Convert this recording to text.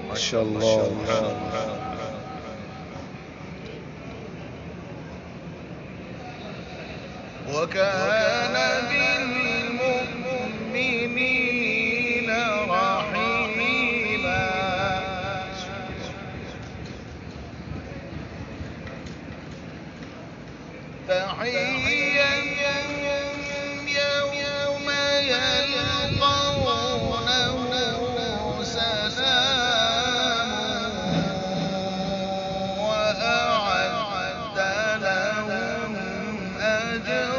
ما شاء الله. وكان بالمؤمنين رحيما. تحيتهم يوم يلقونه سلام وأعد لهم أجرا